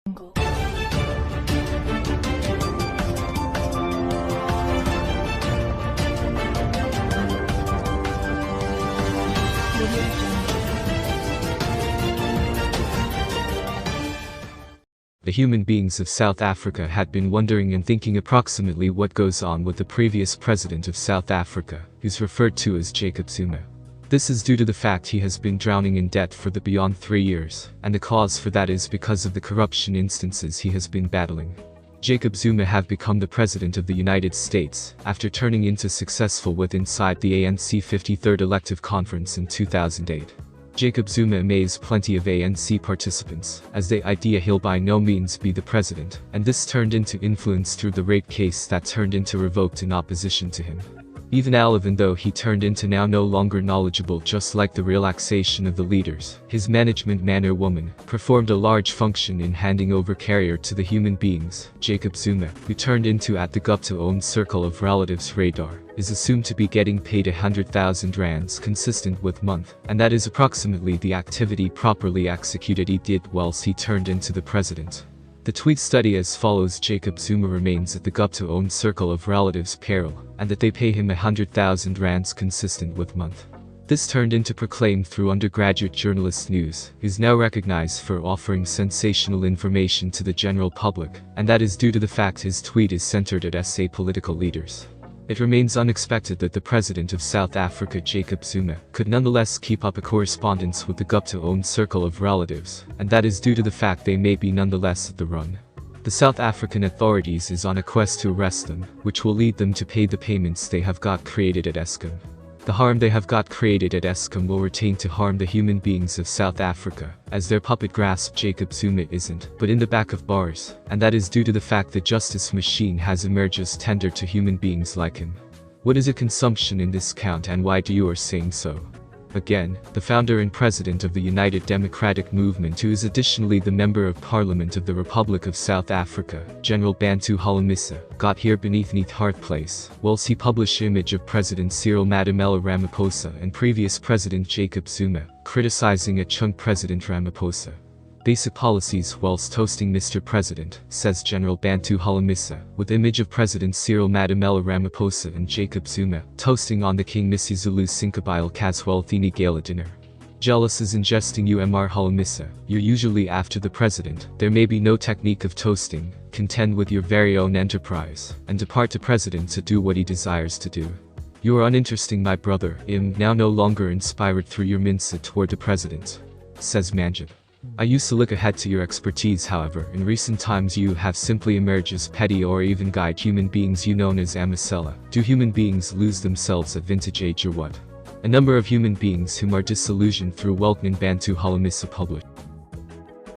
The human beings of South Africa had been wondering and thinking approximately what goes on with the previous president of South Africa, who's referred to as Jacob Zuma. This is due to the fact he has been drowning in debt for beyond 3 years, and the cause for that is because of the corruption instances he has been battling. Jacob Zuma have become the President of the United States, after turning into successful with inside the ANC 53rd elective conference in 2008. Jacob Zuma amazed plenty of ANC participants, as they idea he'll by no means be the president, and this turned into influence through the rape case that turned into revoked in opposition to him. Even though he turned into now no longer knowledgeable, just like the relaxation of the leaders, his management manner woman performed a large function in handing over carrier to the human beings. Jacob Zuma, who turned into at the Gupta-owned circle of relatives radar, is assumed to be getting paid 100,000 rands consistent with month, and that is approximately the activity properly executed he did whilst he turned into the president. The tweet study as follows: Jacob Zuma remains at the Gupta-owned circle of relatives payroll, and that they pay him 100,000 rands consistent with month. This turned into proclaimed through undergraduate journalist news, who's now recognized for offering sensational information to the general public, and that is due to the fact his tweet is centered at SA political leaders. It remains unexpected that the president of South Africa, Jacob Zuma, could nonetheless keep up a correspondence with the Gupta-owned circle of relatives, and that is due to the fact they may be nonetheless at the run. The South African authorities is on a quest to arrest them, which will lead them to pay the payments they have got created at Eskom. The harm they have got created at Eskom will retain to harm the human beings of South Africa, as their puppet grasp Jacob Zuma isn't, but in the back of bars, and that is due to the fact the justice machine has emerged as tender to human beings like him. What is a consumption in this count, and why do you are saying so? Again, the founder and president of the United Democratic Movement, who is additionally the Member of Parliament of the Republic of South Africa, General Bantu Holomisa, got here beneath hearth place, whilst he published image of President Cyril Madamela Ramaphosa and previous President Jacob Zuma, criticizing a chunk President Ramaphosa. Basic policies whilst toasting Mr. President, says General Bantu Holomisa, with image of President Cyril Madamela Ramaphosa and Jacob Zuma, toasting on the King Missy Zulu Sinkabile Caswell-Thini Gala dinner. Jealous is ingesting UMR Holomisa, you're usually after the president, there may be no technique of toasting, contend with your very own enterprise, and depart the president to do what he desires to do. You are uninteresting my brother, now no longer inspired through your mindset toward the president, says Manjib. I used to look ahead to your expertise, however, in recent times you have simply emerged as petty or even guide human beings you known as Amacella. Do human beings lose themselves at vintage age or what? A number of human beings whom are disillusioned through Welkman Bantu Holomisa published.